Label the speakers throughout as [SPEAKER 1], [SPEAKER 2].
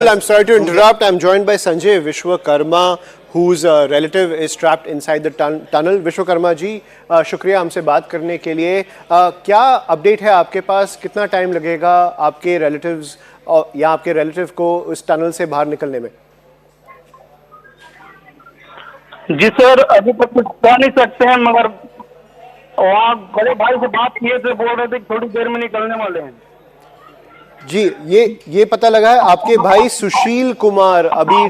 [SPEAKER 1] I'm sorry to interrupt. I'm joined by Sanjay Vishwakarma, whose relative is trapped inside the tunnel. Vishwakarma जी, शुक्रिया हमसे बात करने के लिए. क्या अपडेट है आपके पास? कितना टाइम लगेगा आपके रिलेटिव्स या आपके रिलेटिव को इस टनल से बाहर निकलने में?
[SPEAKER 2] जी सर, अभी तक कुछ कह नहीं सकते हैं, मगर वहाँ बड़े भाई से बात किए थे, बोल रहे थे कि थोड़ी देर में निकलने वाले हैं.
[SPEAKER 1] जी, ये पता लगा है आपके भाई सुशील कुमार अभी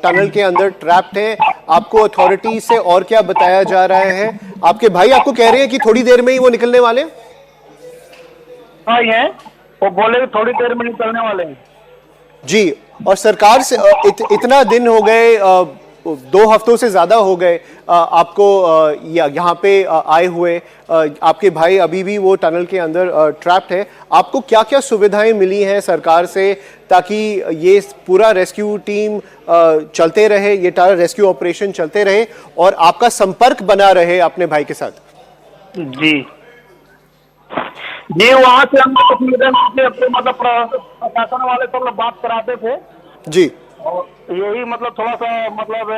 [SPEAKER 1] टनल के अंदर ट्रैप्ड है. आपको अथॉरिटी से और क्या बताया जा रहा है? आपके भाई आपको कह रहे हैं कि थोड़ी देर में ही वो निकलने वाले हैं?
[SPEAKER 2] हाँ, ये वो बोले थोड़ी देर में निकलने वाले हैं. जी,
[SPEAKER 1] और सरकार से इतना दिन हो गए, 2 हफ्तों से ज्यादा हो गए आपको यहाँ पे आए हुए. आपके भाई अभी भी वो टनल के अंदर ट्रैप्ड है. आपको क्या क्या सुविधाएं मिली हैं सरकार से ताकि ये पूरा रेस्क्यू टीम चलते रहे, ये रेस्क्यू ऑपरेशन चलते रहे और आपका संपर्क बना रहे अपने भाई के साथ?
[SPEAKER 2] जी जी, वहाँ से हम मतलब प्रशासन वाले सब लोग बात कराते थे
[SPEAKER 1] जी,
[SPEAKER 2] और यही मतलब थोड़ा सा मतलब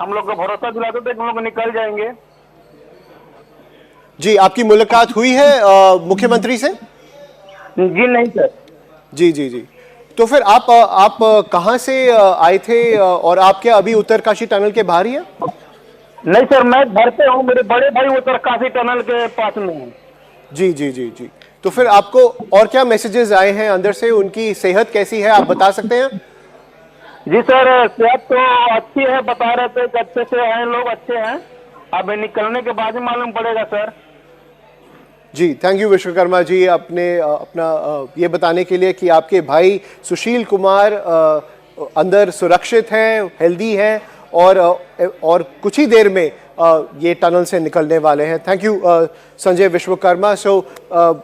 [SPEAKER 2] हम लोग को भरोसा दिलाते थे कि हम लोग निकल जाएंगे.
[SPEAKER 1] जी, आपकी मुलाकात हुई है मुख्यमंत्री से?
[SPEAKER 2] जी नहीं सर.
[SPEAKER 1] जी जी जी. तो फिर आप कहाँ से आए थे और आप क्या अभी उत्तरकाशी टनल के बाहर ही हैं?
[SPEAKER 2] नहीं सर, मैं घर पे हूँ. मेरे बड़े भाई उत्तरकाशी टनल के पास में हैं.
[SPEAKER 1] जी जी जी जी. तो फिर आपको और क्या मैसेजेस आए हैं अंदर से? उनकी सेहत कैसी है, आप बता सकते हैं?
[SPEAKER 2] जी सर, सेहत तो अच्छी है, बता रहे थे कि अच्छे से हैं लोग, अच्छे हैं. अब निकलने के बाद ही मालूम पड़ेगा सर.
[SPEAKER 1] जी, थैंक यू विश्वकर्मा जी अपना ये बताने के लिए कि आपके भाई सुशील कुमार अंदर सुरक्षित हैं, हेल्दी हैं और कुछ ही देर में ये टनल से निकलने वाले हैं. Thank you Sanjay Vishwakarma. So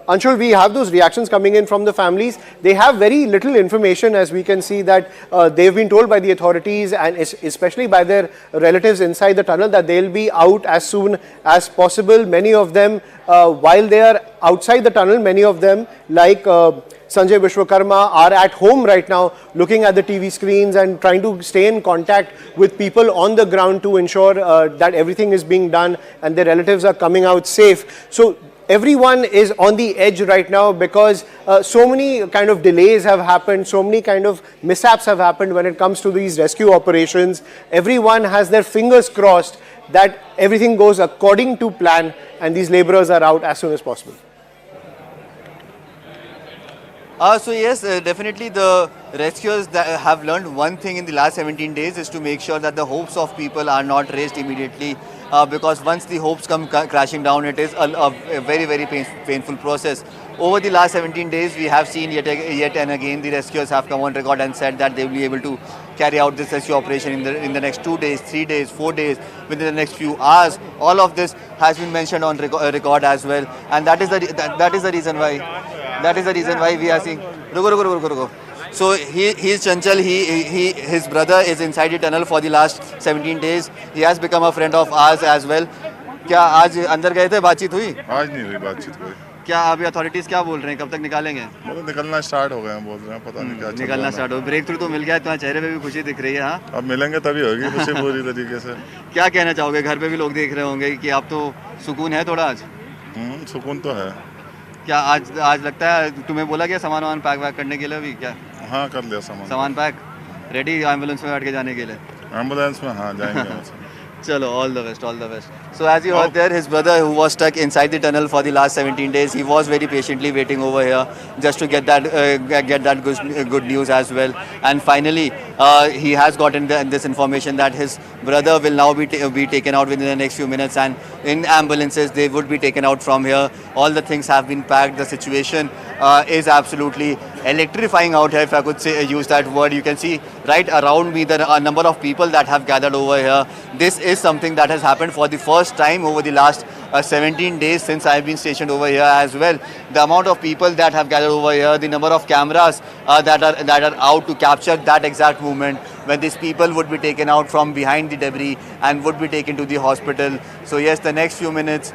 [SPEAKER 1] Anshul, we have those reactions coming in from the families. They have very little information, as we can see that they've been told by the authorities and especially by their relatives inside the tunnel that they'll be out as soon as possible. Many of them, while they are outside the tunnel, many of them like Sanjay Vishwakarma are at home right now looking at the TV screens and trying to stay in contact with people on the ground to ensure that everything is being done and their relatives are coming out safe. So everyone is on the edge right now because so many kind of delays have happened, so many kind of mishaps have happened when it comes to these rescue operations. Everyone has their fingers crossed that everything goes according to plan and these laborers are out as soon as possible.
[SPEAKER 3] So yes, definitely the rescuers that have learned one thing in the last 17 days is to make sure that the hopes of people are not raised immediately because once the hopes come crashing down, it is a very, very painful process. Over the last 17 days, we have seen yet and again the rescuers have come on record and said that they will be able to carry out this rescue operation in the next 2 days, 3 days, 4 days, within the next few hours. All of this has been mentioned on record as well, and that is the reason why. That is the reason why we are seeing. Ruko. So he is Chanchal. His brother is inside the tunnel for the last 17 days. He has become a friend of ours as well. क्या आज अंदर गए थे, बातचीत हुई?
[SPEAKER 4] आज नहीं हुई बातचीत कोई.
[SPEAKER 3] क्या अभी अथॉरिटीज क्या बोल रहे हैं, कब तक निकालेंगे?
[SPEAKER 4] मतलब निकलना स्टार्ट हो गए हैं, बोल रहे हैं, पता नहीं क्या
[SPEAKER 3] निकलना स्टार्ट हो. ब्रेक थ्रू तो मिल गया है, तुम्हारे चेहरे पे भी खुशी दिख रही है. हाँ,
[SPEAKER 4] अब मिलेंगे तभी होगी खुशी पूरी तरीके से.
[SPEAKER 3] क्या कहना चाहोगे? घर पे भी लोग देख रहे होंगे कि आप तो सुकून है थोड़ा आज?
[SPEAKER 4] सुकून तो है.
[SPEAKER 3] क्या आज लगता है तुम्हें बोला गया सामान पैक करने के लिए अभी? क्या
[SPEAKER 4] हाँ, कर लिया
[SPEAKER 3] सामान पैक रेडी एम्बुलेंस में बैठ के जाने के लिए?
[SPEAKER 4] एम्बुलेंस में हाँ जाएंगे.
[SPEAKER 3] Chalo, all the best. So as you heard there, his brother who was stuck inside the tunnel for the last 17 days, he was very patiently waiting over here just to get that good news as well. And finally, he has gotten this information that his brother will now be taken out within the next few minutes, and in ambulances they would be taken out from here. All the things have been packed. The situation is absolutely electrifying out here, if I could use that word. You can see right around me the number of people that have gathered over here. This is something that has happened for the first time over the last 17 days since I've been stationed over here as well. The amount of people that have gathered over here, the number of cameras that are out to capture that exact movement, when these people would be taken out from behind the debris and would be taken to the hospital. So yes, the next few minutes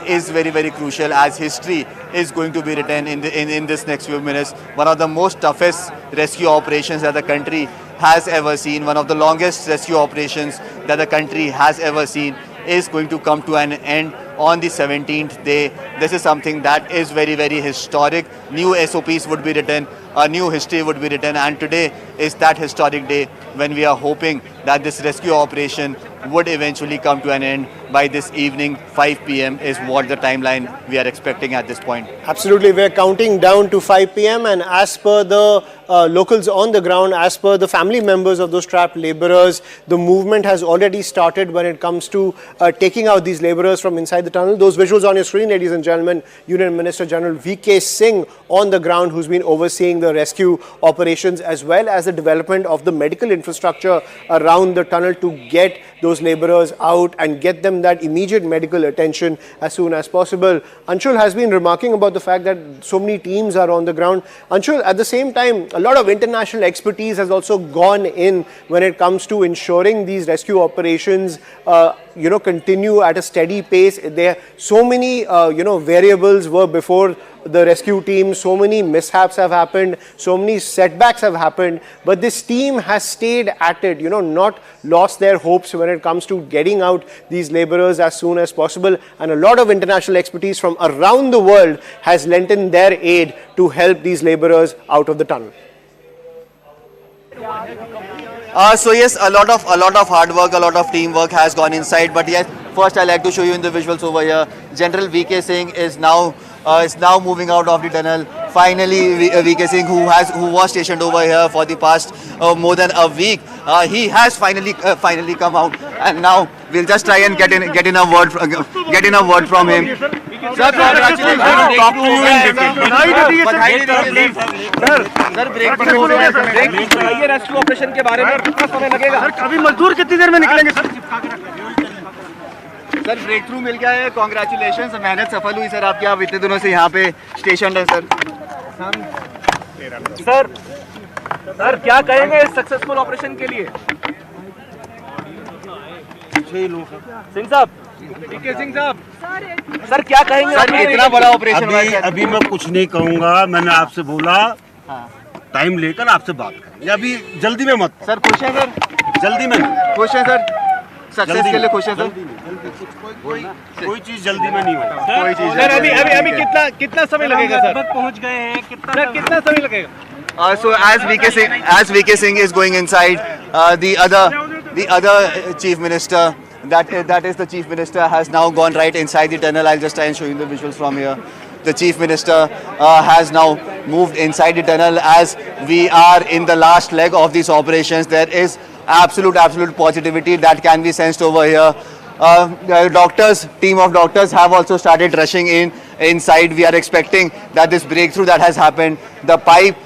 [SPEAKER 3] is very, very crucial, as history is going to be written in this next few minutes. One of the most toughest rescue operations that the country has ever seen, one of the longest rescue operations that the country has ever seen, is going to come to an end on the 17th day. This is something that is very, very historic. New SOPs would be written, a new history would be written, and today is that historic day when we are hoping that this rescue operation would eventually come to an end by this evening. 5 p.m. is what the timeline we are expecting at this point.
[SPEAKER 1] Absolutely, we're counting down to 5 p.m. and as per the locals on the ground, as per the family members of those trapped labourers, the movement has already started when it comes to taking out these labourers from inside the tunnel. Those visuals on your screen, ladies and gentlemen, Union Minister General V.K. Singh on the ground, who's been overseeing the rescue operations as well as the development of the medical infrastructure around the tunnel to get those labourers out and get them that immediate medical attention as soon as possible. Anshul has been remarking about the fact that so many teams are on the ground. Anshul, at the same time, a lot of international expertise has also gone in when it comes to ensuring these rescue operations continue at a steady pace. There so many variables were before the rescue team, so many mishaps have happened, so many setbacks have happened, but this team has stayed at it, not lost their hopes when it comes to getting out these labourers as soon as possible, and a lot of international expertise from around the world has lent in their aid to help these labourers out of the tunnel.
[SPEAKER 3] So yes, a lot of hard work, a lot of teamwork has gone inside. But yes, first I like to show you in the visuals over here. General V.K. Singh is now moving out of the tunnel. Finally, V.K. Singh, who was stationed over here for the past more than a week, he has finally come out, and now we'll just try and get in a word from him. Sir, congratulations. Talk to you in
[SPEAKER 5] ये rescue operation के बारे में कितना समय लगेगा sir? कभी मजदूर कितनी देर में निकलेंगे सर?
[SPEAKER 3] सर, ब्रेक थ्रू मिल गया है, कॉन्ग्रेचुलेशन, मेहनत सफल हुई सर आपकी, आप इतने दिनों से यहाँ पे स्टेशन है सर।
[SPEAKER 5] सर क्या कहेंगे इस सक्सेसफुल ऑपरेशन के लिए? सिंह साहब, सिंह साहब, सर क्या कहेंगे?
[SPEAKER 3] सर इतना बड़ा ऑपरेशन हुआ है।
[SPEAKER 6] अभी मैं कुछ नहीं कहूँगा, मैंने आपसे बोला टाइम लेकर आपसे बात करें, अभी जल्दी में मत।
[SPEAKER 3] सर खुश हैं सर?
[SPEAKER 6] जल्दी में
[SPEAKER 3] खुश हैं सर? सक्सेस के लिए खुश हैं सर?
[SPEAKER 6] कोई चीज जल्दी में नहीं होगा।
[SPEAKER 3] कोई चीज
[SPEAKER 5] सर अभी कितना समय लगेगा सर? पहुंच गए हैं, कितना समय लगेगा?
[SPEAKER 3] So as VK Singh is going inside, the other chief minister, that is the chief minister, has now gone right inside the tunnel. I'll just try and show you the visuals from here. The chief minister has now moved inside the tunnel as we are in the last leg of these operations. There is absolute positivity that can be sensed over here. Team of doctors have also started rushing inside. We are expecting that this breakthrough that has happened, the pipe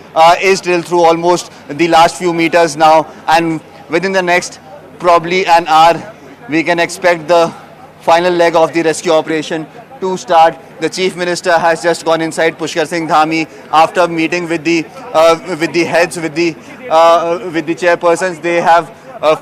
[SPEAKER 3] is drilled through almost the last few meters now, and within the next probably an hour we can expect the final leg of the rescue operation to start. The chief minister has just gone inside, Pushkar Singh Dhami, after meeting with the heads, with the chairpersons. They have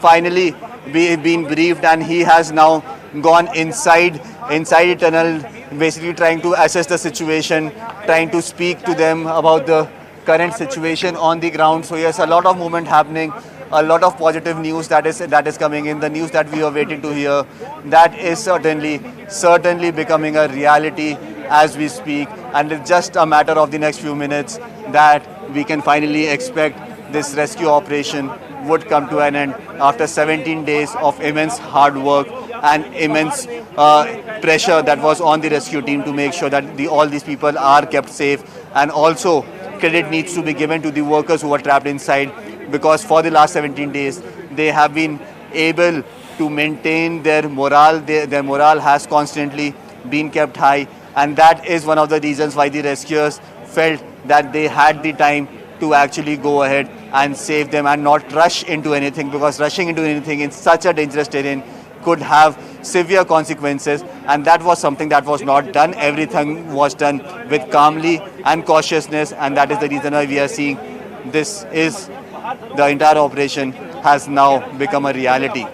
[SPEAKER 3] finally been briefed, and he has now gone inside the tunnel, basically trying to assess the situation, trying to speak to them about the current situation on the ground. So yes, a lot of movement happening, a lot of positive news that is coming in. The news that we are waiting to hear, that is certainly becoming a reality as we speak, and it's just a matter of the next few minutes that we can finally expect this rescue operation would come to an end after 17 days of immense hard work and immense pressure that was on the rescue team to make sure that all these people are kept safe. And also credit needs to be given to the workers who were trapped inside, because for the last 17 days they have been able to maintain their morale. Their morale has constantly been kept high, and that is one of the reasons why the rescuers felt that they had the time to actually go ahead and save them and not rush into anything, because rushing into anything in such a dangerous terrain could have severe consequences, and that was something that was not done. Everything was done with calmly and cautiousness, and that is the reason why we are seeing this is the entire operation has now become a reality.